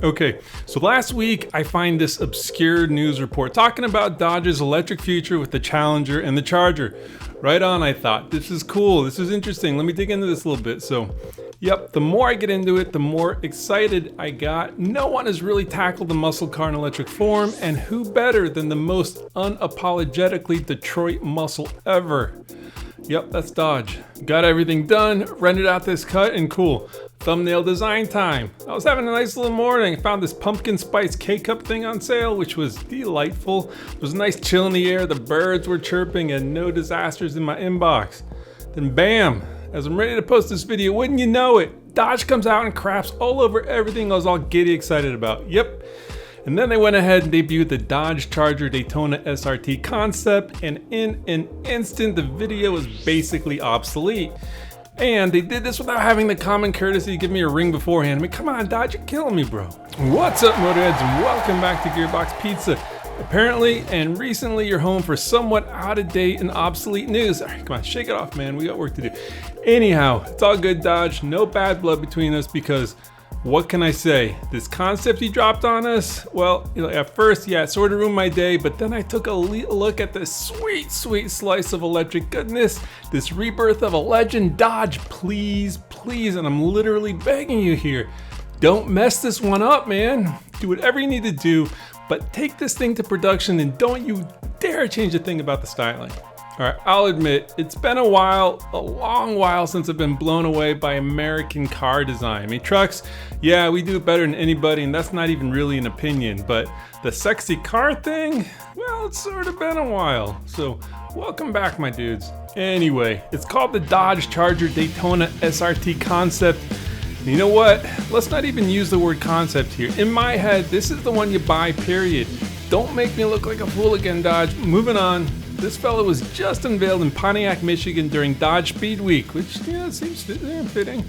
Okay, so last week I find this obscure news report talking about Dodge's electric future with the Challenger and the Charger. Right on, I thought. This is cool. This is interesting. Let me dig into this a little bit. So, yep, the more I get into it, the more excited I got. No one has really tackled the muscle car in electric form, and who better than the most unapologetically Detroit muscle ever? Yep, that's Dodge. Got everything done, rendered out this cut, and cool. Thumbnail design time. I was having a nice little morning. I found this pumpkin spice K-Cup thing on sale, which was delightful. It was a nice chill in the air, the birds were chirping, and no disasters in my inbox. Then bam, as I'm ready to post this video, wouldn't you know it, Dodge comes out and craps all over everything I was all giddy excited about. Yep. And then they went ahead and debuted the Dodge Charger Daytona SRT concept, and in an instant, the video was basically obsolete. And they did this without having the common courtesy to give me a ring beforehand. I mean, come on, Dodge, you're killing me, bro. What's up, Motorheads, and welcome back to Gearbox Pizza. Apparently and recently, you're home for somewhat out-of-date and obsolete news. All right, come on, shake it off, man. We got work to do. Anyhow, it's all good, Dodge. No bad blood between us because what can I say? This concept you dropped on us, well, at first, yeah, it sort of ruined my day, but then I took a look at this sweet, sweet slice of electric goodness, this rebirth of a legend. Dodge, please, please, and I'm literally begging you here, don't mess this one up, man. Do whatever you need to do, but take this thing to production and don't you dare change a thing about the styling. All right, I'll admit, it's been a while, a long while since I've been blown away by American car design. I mean, trucks, yeah, we do it better than anybody, and that's not even really an opinion, but the sexy car thing, well, it's sort of been a while. So, welcome back, my dudes. Anyway, it's called the Dodge Charger Daytona SRT concept. And you know what? Let's not even use the word concept here. In my head, this is the one you buy, period. Don't make me look like a fool again, Dodge. Moving on. This fella was just unveiled in Pontiac, Michigan during Dodge Speed Week, which, yeah, seems fitting.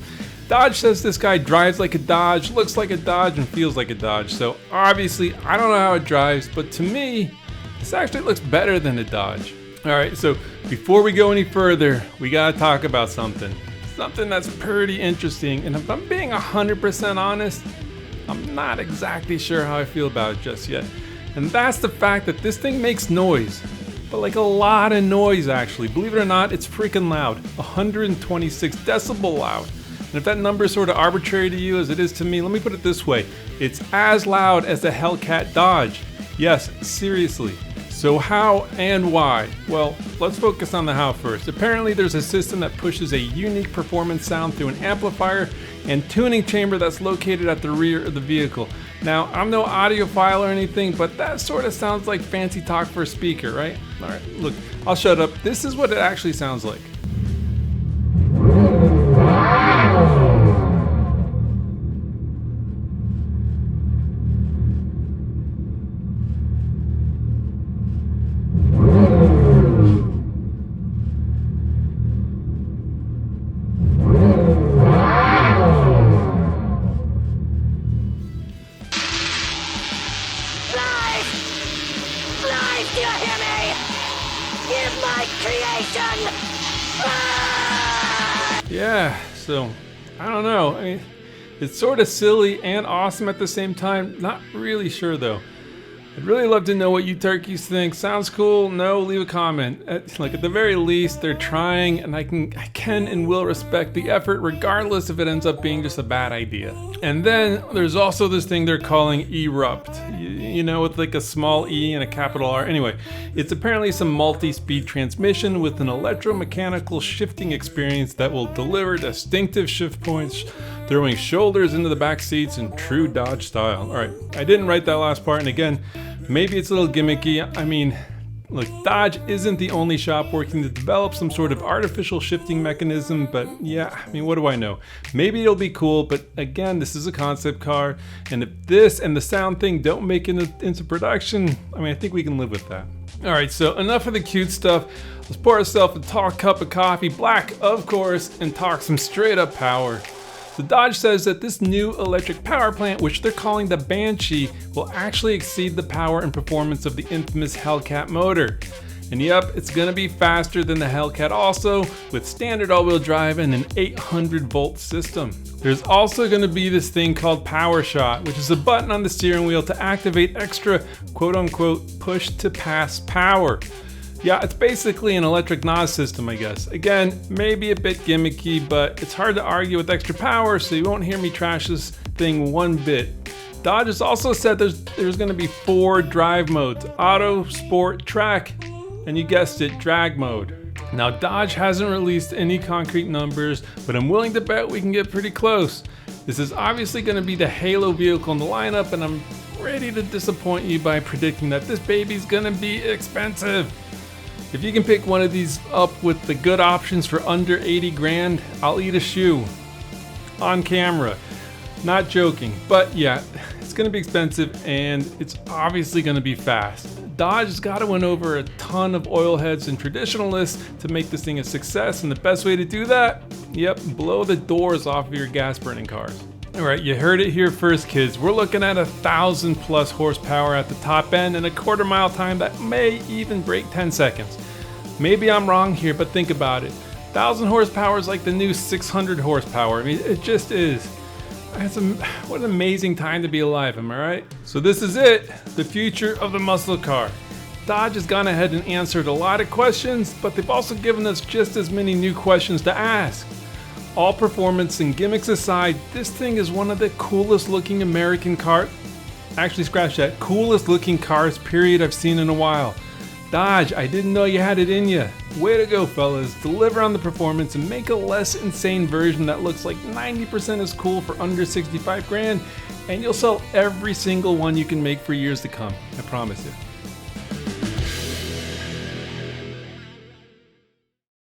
Dodge says this guy drives like a Dodge, looks like a Dodge, and feels like a Dodge. So obviously, I don't know how it drives, but to me, this actually looks better than a Dodge. All right, so before we go any further, we gotta talk about something that's pretty interesting. And if I'm being 100% honest, I'm not exactly sure how I feel about it just yet. And that's the fact that this thing makes noise. But like a lot of noise, actually. Believe it or not, it's freaking loud. 126 decibel loud. And if that number is sort of arbitrary to you as it is to me, let me put it this way. It's as loud as the Hellcat Dodge. Yes, seriously. So how and why? Well, let's focus on the how first. Apparently there's a system that pushes a unique performance sound through an amplifier and tuning chamber that's located at the rear of the vehicle. Now, I'm no audiophile or anything, but that sort of sounds like fancy talk for a speaker, right? All right, look, I'll shut up. This is what it actually sounds like. Do you hear me? Give my creation! Ah! Yeah, so, I don't know. I mean, it's sort of silly and awesome at the same time. Not really sure though. I'd really love to know what you turkeys think. Sounds cool? No? Leave a comment. At the very least, they're trying, and I can and will respect the effort regardless if it ends up being just a bad idea. And then there's also this thing they're calling Erupt. You know, with like a small E and a capital R. Anyway, it's apparently some multi-speed transmission with an electromechanical shifting experience that will deliver distinctive shift points, throwing shoulders into the back seats in true Dodge style. All right, I didn't write that last part, and again, maybe it's a little gimmicky. I mean, look, Dodge isn't the only shop working to develop some sort of artificial shifting mechanism, but yeah, I mean, what do I know? Maybe it'll be cool, but again, this is a concept car, and if this and the sound thing don't make it into production, I mean, I think we can live with that. All right, so enough of the cute stuff. Let's pour ourselves a tall cup of coffee, black, of course, and talk some straight up power. The Dodge says that this new electric power plant, which they're calling the Banshee, will actually exceed the power and performance of the infamous Hellcat motor. And yep, it's gonna be faster than the Hellcat also, with standard all-wheel drive and an 800-volt system. There's also gonna be this thing called Power Shot, which is a button on the steering wheel to activate extra quote-unquote push-to-pass power. Yeah, it's basically an electric NOS system, I guess. Again, maybe a bit gimmicky, but it's hard to argue with extra power, so you won't hear me trash this thing one bit. Dodge has also said there's going to be 4 drive modes: Auto, Sport, Track, and you guessed it, Drag mode. Now, Dodge hasn't released any concrete numbers, but I'm willing to bet we can get pretty close. This is obviously going to be the Halo vehicle in the lineup, and I'm ready to disappoint you by predicting that this baby's going to be expensive. If you can pick one of these up with the good options for under 80 grand, I'll eat a shoe. On camera. Not joking, but yeah, it's gonna be expensive and it's obviously gonna be fast. Dodge has got to win over a ton of oil heads and traditionalists to make this thing a success, and the best way to do that? Yep, blow the doors off of your gas burning cars. Alright, you heard it here first, kids. We're looking at 1,000+ horsepower at the top end and a quarter-mile time that may even break 10 seconds. Maybe I'm wrong here, but think about it. 1,000 horsepower is like the new 600 horsepower. I mean, it just is. What an amazing time to be alive, am I right? So this is it, the future of the muscle car. Dodge has gone ahead and answered a lot of questions, but they've also given us just as many new questions to ask. All performance and gimmicks aside, this thing is one of the coolest looking American cars. Actually, scratch that. Coolest looking cars, period, I've seen in a while. Dodge, I didn't know you had it in ya. Way to go, fellas. Deliver on the performance and make a less insane version that looks like 90% as cool for under 65 grand, and you'll sell every single one you can make for years to come. I promise you.